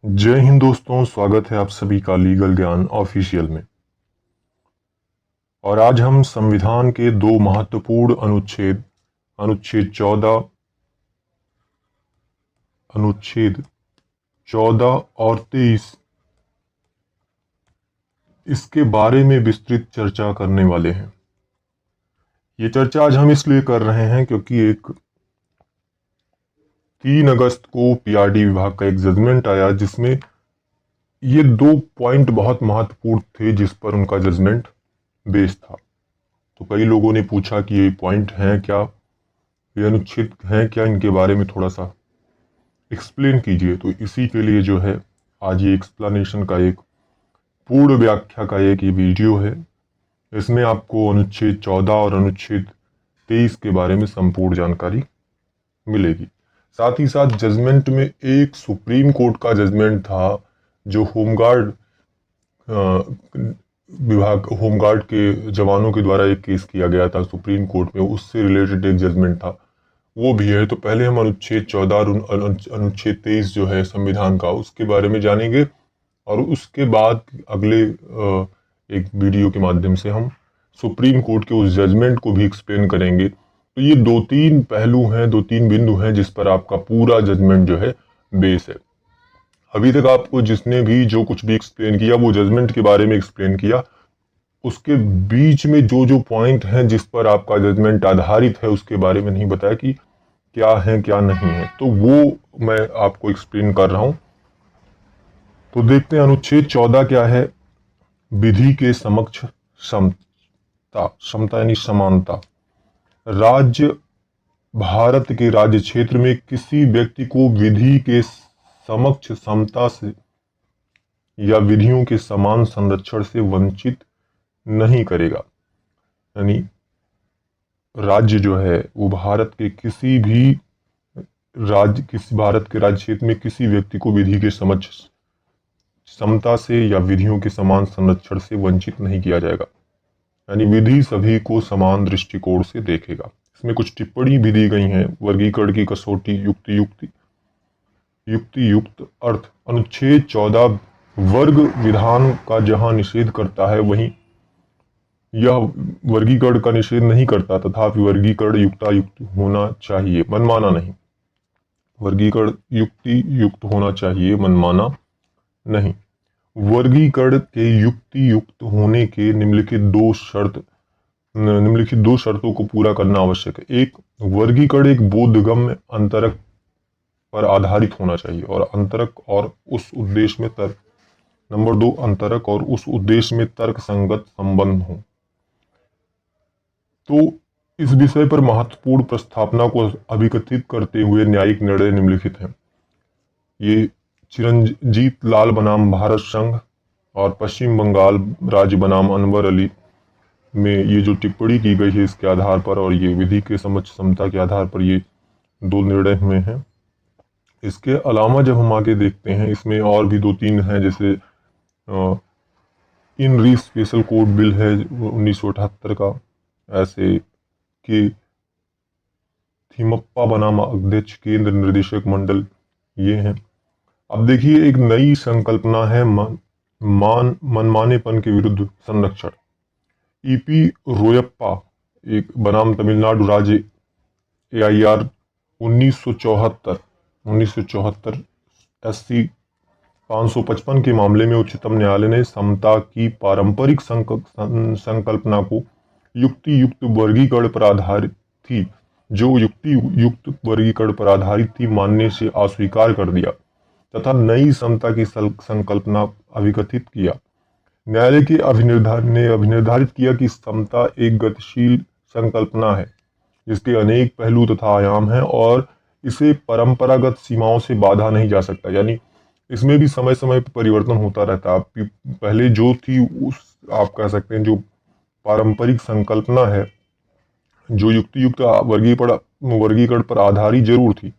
जय हिंद दोस्तों, स्वागत है आप सभी का लीगल ज्ञान ऑफिशियल में। और आज हम संविधान के दो महत्वपूर्ण अनुच्छेद अनुच्छेद 14 और 23 इसके बारे में विस्तृत चर्चा करने वाले हैं। ये चर्चा आज हम इसलिए कर रहे हैं क्योंकि एक 3 अगस्त को पीआरडी विभाग का एक जजमेंट आया जिसमें ये दो पॉइंट बहुत महत्वपूर्ण थे जिस पर उनका जजमेंट बेस्ड था। तो कई लोगों ने पूछा कि ये पॉइंट हैं क्या, ये अनुच्छेद हैं क्या, इनके बारे में थोड़ा सा एक्सप्लेन कीजिए। तो इसी के लिए जो है आज ये एक्सप्लेनेशन का एक पूर्ण व्याख्या का एक ये वीडियो है। इसमें आपको अनुच्छेद 14 और अनुच्छेद 23 के बारे में संपूर्ण जानकारी मिलेगी। साथ ही साथ जजमेंट में एक सुप्रीम कोर्ट का जजमेंट था जो होमगार्ड होमगार्ड के जवानों के द्वारा एक केस किया गया था सुप्रीम कोर्ट में, उससे रिलेटेड एक जजमेंट था, वो भी है। तो पहले हम अनुच्छेद 14 और अनुच्छेद 23 जो है संविधान का, उसके बारे में जानेंगे और उसके बाद अगले एक वीडियो के माध्यम से हम सुप्रीम कोर्ट के उस जजमेंट को भी एक्सप्लेन करेंगे। तो ये 2-3 पहलू हैं, 2-3 बिंदु हैं जिस पर आपका पूरा जजमेंट जो है बेस है। अभी तक आपको जिसने भी जो कुछ भी एक्सप्लेन किया वो जजमेंट के बारे में एक्सप्लेन किया। उसके बीच में जो जो पॉइंट हैं जिस पर आपका जजमेंट आधारित है उसके बारे में नहीं बताया कि क्या है क्या नहीं है, तो वो मैं आपको एक्सप्लेन कर रहा हूं। तो देखते हैं अनुच्छेद 14 क्या है। विधि के समक्ष समता, समता यानी समानता। राज्य भारत के राज्य क्षेत्र में किसी व्यक्ति को विधि के समक्ष समता से या विधियों के समान संरक्षण से वंचित नहीं करेगा। यानी राज्य जो है वो भारत के किसी भारत के राज्य क्षेत्र में किसी व्यक्ति को विधि के समक्ष समता से या विधियों के समान संरक्षण से वंचित नहीं किया जाएगा। यानी विधि सभी को समान दृष्टिकोण से देखेगा। इसमें कुछ टिप्पणी भी दी गई हैं। वर्गीकरण की कसौटी, युक्ति युक्त अर्थ। अनुच्छेद 14 वर्ग विधान का जहां निषेध करता है वहीं यह वर्गीकरण का निषेध नहीं करता, तथापि वर्गीकरण युक्तायुक्त होना चाहिए, मनमाना नहीं। वर्गीकरण युक्ति युक्त होना चाहिए, मनमाना नहीं। वर्गीकरण के युक्ति युक्त होने के निम्नलिखित दो शर्तों को पूरा करना आवश्यक है। एक, वर्गीकरण एक बोधगम्य अंतरक पर आधारित होना चाहिए और अंतरक और उस उद्देश्य में तर्क। नंबर 2, अंतरक और उस उद्देश्य में तर्क संगत संबंध हो। तो इस विषय पर महत्वपूर्ण प्रस्तावना को अभिकथित करते हुए न्यायिक निर्णय निम्नलिखित हैं। ये चिरंजीत लाल बनाम भारत संघ और पश्चिम बंगाल राज्य बनाम अनवर अली में ये जो टिप्पणी की गई है इसके आधार पर और ये विधि के समक्ष समता के आधार पर ये दो निर्णय हुए हैं। इसके अलावा जब हम आगे देखते हैं इसमें और भी 2-3 हैं, जैसे इन री स्पेशल कोड बिल है 1978 का, ऐसे कि थिमप्पा बनाम अध्यक्ष केंद्र निर्देशक मंडल, ये हैं। अब देखिए एक नई संकल्पना है मनमानेपन के विरुद्ध संरक्षण। ईपी रोयप्पा एक बनाम तमिलनाडु राज्य AIR 1974 SC 555 के मामले में उच्चतम न्यायालय ने समता की पारंपरिक संकल्पना को युक्ति युक्त वर्गीकरण पर आधारित थी, जो युक्ति युक्त वर्गीकरण पर आधारित थी, मानने से अस्वीकार कर दिया तथा नई समता की संकल्पना अभिकथित किया। न्यायालय के ने अभिनिर्धारित किया कि समता एक गतिशील संकल्पना है जिसके अनेक पहलू तथा आयाम हैं और इसे परंपरागत सीमाओं से बाधा नहीं जा सकता। यानी इसमें भी समय समय पर परिवर्तन होता रहता है। पहले जो थी उस आप कह सकते हैं जो पारंपरिक संकल्पना है, जो युक्ति युक्त वर्गीकरण पर आधारित जरूर थी,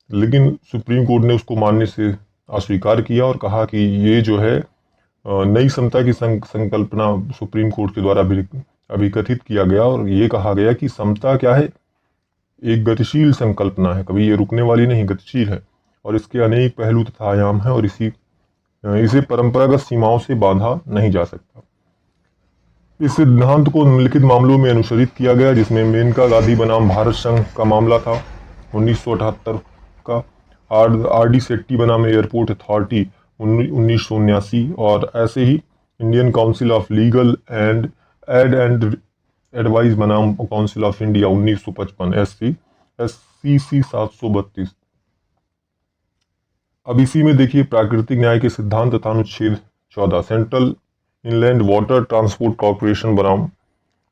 लेकिन सुप्रीम कोर्ट ने उसको मानने से अस्वीकार किया और कहा कि ये जो है नई समता की संकल्पना सुप्रीम कोर्ट के द्वारा अभिकथित किया गया और ये कहा गया कि समता क्या है, एक गतिशील संकल्पना है, कभी ये रुकने वाली नहीं, गतिशील है। और इसके अनेक पहलू तथा आयाम हैं और इसे परंपरागत सीमाओं से बांधा नहीं जा सकता। इस सिद्धांत को निम्नलिखित मामलों में अनुसरित किया गया, जिसमें मेनका गांधी बनाम भारत संघ का मामला था 1978 का, आर डी सेट्टी बनाम एयरपोर्ट अथॉरिटी 1979, और ऐसे ही Indian council of legal aid and advice बनाम काउंसिल ऑफ इंडिया 1955 SCC 732। अब इसी में देखिए प्राकृतिक न्याय के सिद्धांत तथा अनुच्छेद 14 central inland water transport corporation बनाम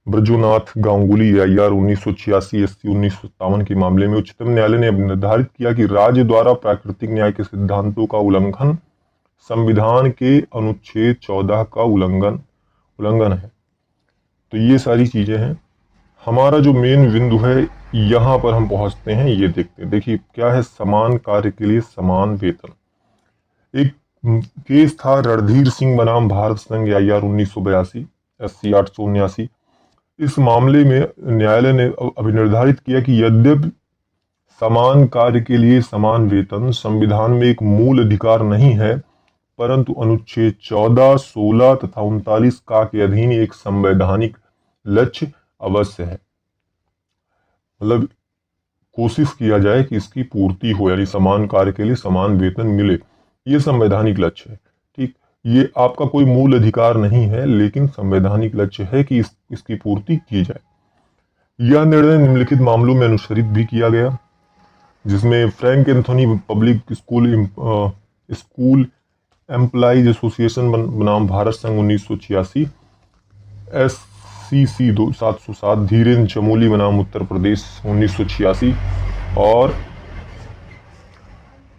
ब्रजोनाथ गांगुली IR 1986 SC 1957 के मामले में उच्चतम न्यायालय ने निर्धारित किया कि राज्य द्वारा प्राकृतिक न्याय के सिद्धांतों का उल्लंघन संविधान के अनुच्छेद 14 का उल्लंघन है। तो ये सारी चीजें हैं। हमारा जो मेन बिंदु है यहाँ पर हम पहुंचते हैं, ये देखते हैं। देखिए क्या है, समान कार्य के लिए समान वेतन। एक केस था रणधीर सिंह बनाम भारत संघ IR 1982 SC 879। इस मामले में न्यायालय ने अभिनिर्धारित किया कि यद्यपि समान कार्य के लिए समान वेतन संविधान में एक मूल अधिकार नहीं है, परंतु अनुच्छेद 14, 16 तथा 39 का के अधीन एक संवैधानिक लक्ष्य अवश्य है। मतलब कोशिश किया जाए कि इसकी पूर्ति हो, यानी समान कार्य के लिए समान वेतन मिले, ये संवैधानिक लक्ष्य है। ठीक, ये आपका कोई मूल अधिकार नहीं है, लेकिन संवैधानिक लक्ष्य है कि इसकी पूर्ति की जाए। यह निर्णय निम्नलिखित मामलों में अनुसरित भी किया गया, जिसमें Frank Anthony public school employees association बनाम भारत संघ 1986 SCC 707, धीरेन्द्र चमोली बनाम उत्तर प्रदेश 1986, और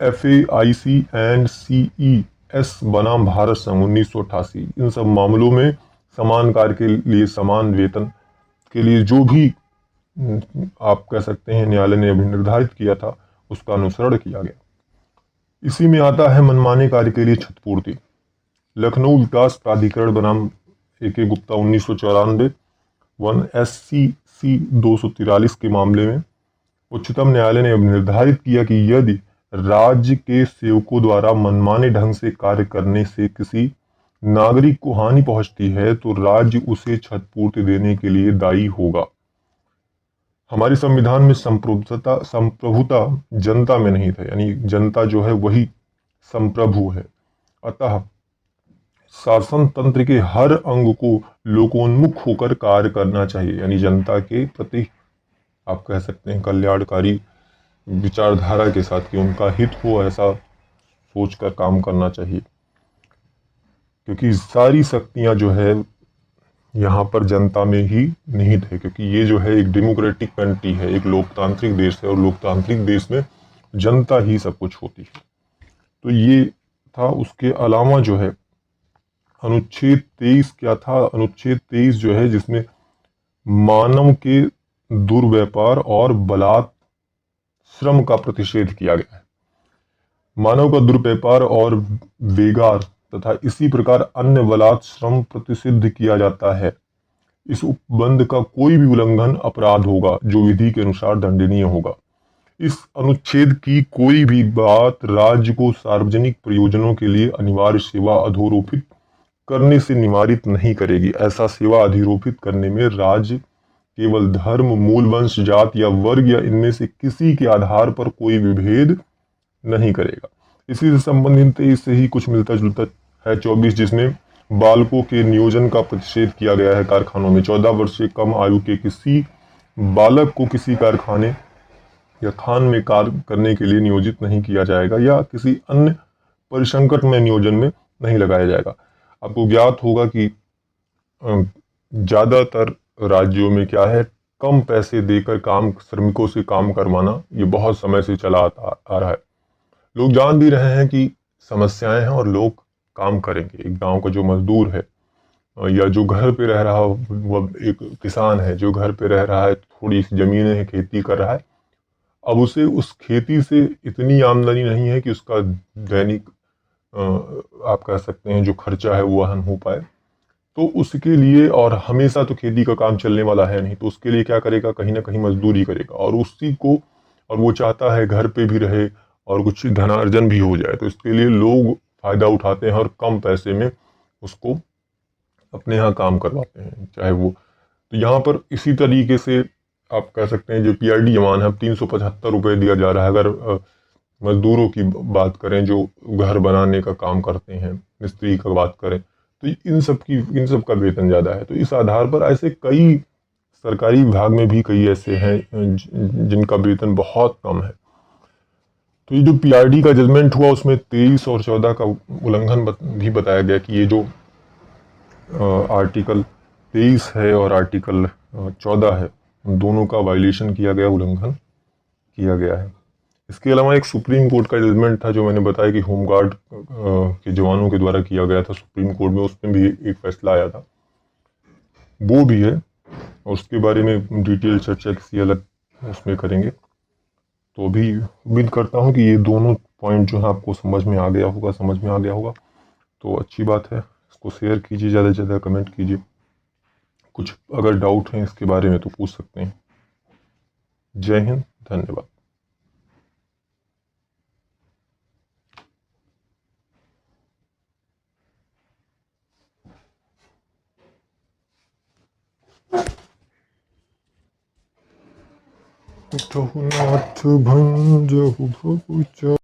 FAIC एंड CES बनाम भारत संघ 1988। इन सब मामलों में समान कार्य के लिए समान वेतन के लिए जो भी आप कह सकते हैं न्यायालय ने अभी निर्धारित किया था, उसका अनुसरण किया गया। इसी में आता है मनमाने कार्य के लिए क्षतिपूर्ति। लखनऊ विकास प्राधिकरण बनाम AK गुप्ता 1994 SCC 243 के मामले में उच्चतम न्यायालय ने अब निर्धारित किया कि यदि राज्य के सेवकों द्वारा मनमाने ढंग से कार्य करने से किसी नागरिक को हानि पहुंचती है, तो राज्य उसे क्षतिपूर्ति देने के लिए दायी होगा। हमारे संविधान में संप्रभुता जनता में नहीं था, यानी जनता जो है वही संप्रभु है। अतः शासन तंत्र के हर अंग को लोकोन्मुख होकर कार्य करना चाहिए, यानी जनता के प्रति आप कह सकते हैं कल्याणकारी विचारधारा के साथ कि उनका हित हो, ऐसा सोचकर काम करना चाहिए। क्योंकि सारी शक्तियां जो है यहाँ पर जनता में ही निहित है, क्योंकि ये जो है एक डेमोक्रेटिक कंट्री है, एक लोकतांत्रिक देश है, और लोकतांत्रिक देश में जनता ही सब कुछ होती है। तो ये था। उसके अलावा जो है अनुच्छेद 23 क्या था, अनुच्छेद 23 जो है जिसमें मानव के दुर्व्यापार और बलात् श्रम का प्रतिषेध किया गया है। मानव का दुर्व्यापार और बेगार तथा इसी प्रकार अन्य बलात् श्रम प्रतिषिद्ध किया जाता है। इस उपबंध का कोई भी उल्लंघन अपराध होगा, जो विधि के अनुसार दंडनीय होगा। इस अनुच्छेद की कोई भी बात राज्य को सार्वजनिक प्रयोजनों के लिए अनिवार्य सेवा अधोरोपित करने से निवारित नहीं करेगी। ऐसा सेवा अधिरोपित करने में राज्य केवल धर्म, मूल वंश, जात या वर्ग या इनमें से किसी के आधार पर कोई विभेद नहीं करेगा। इसी से संबंधित इससे ही कुछ मिलता जुलता है 24, जिसमें बालकों के नियोजन का प्रतिषेध किया गया है। कारखानों में 14 वर्ष से कम आयु के किसी बालक को किसी कारखाने या खान में कार्य करने के लिए नियोजित नहीं किया जाएगा या किसी अन्य परिसंकट में नियोजन में नहीं लगाया जाएगा। आपको ज्ञात होगा कि ज़्यादातर राज्यों में क्या है, कम पैसे देकर श्रमिकों से काम करवाना ये बहुत समय से चला आ रहा है। लोग जान भी रहे हैं कि समस्याएं हैं और लोग काम करेंगे। एक गांव का जो मजदूर है या जो घर पे रह रहा, वह एक किसान है जो घर पे रह रहा है, थोड़ी सी जमीनें हैं, खेती कर रहा है, अब उसे उस खेती से इतनी आमदनी नहीं है कि उसका दैनिक आप कह सकते हैं जो खर्चा है वो वहन हो पाए। तो उसके लिए, और हमेशा तो खेती का काम चलने वाला है नहीं, तो उसके लिए क्या करेगा, कहीं ना कहीं मजदूरी करेगा। और उसी को, और वो चाहता है घर पे भी रहे और कुछ धनार्जन भी हो जाए। तो इसके लिए लोग फ़ायदा उठाते हैं और कम पैसे में उसको अपने यहाँ काम करवाते हैं, चाहे वो। तो यहाँ पर इसी तरीके से आप कह सकते हैं जो PRD जवान है, अब 375 रुपये दिया जा रहा है। अगर मजदूरों की बात करें जो घर बनाने का काम करते हैं, मिस्त्री का बात करें, तो इन सब का वेतन ज़्यादा है। तो इस आधार पर ऐसे कई सरकारी विभाग में भी कई ऐसे हैं जिनका वेतन बहुत कम है। तो ये जो PRD का जजमेंट हुआ उसमें 23 और 14 का उल्लंघन भी बताया गया कि ये जो आर्टिकल 23 है और आर्टिकल 14 है, उन दोनों का वायलेशन किया गया, उल्लंघन किया गया है। इसके अलावा एक सुप्रीम कोर्ट का जजमेंट था जो मैंने बताया कि होमगार्ड के जवानों के द्वारा किया गया था सुप्रीम कोर्ट में, उसमें भी एक फैसला आया था, वो भी है और उसके बारे में डिटेल चर्चा किसी अलग उसमें करेंगे। तो अभी उम्मीद करता हूँ कि ये दोनों पॉइंट जो है आपको समझ में आ गया होगा। तो अच्छी बात है, इसको शेयर कीजिए, ज़्यादा से ज़्यादा कमेंट कीजिए। कुछ अगर डाउट है इसके बारे में तो पूछ सकते हैं। जय हिंद, धन्यवाद। रघुनाथ भंजहु बहुत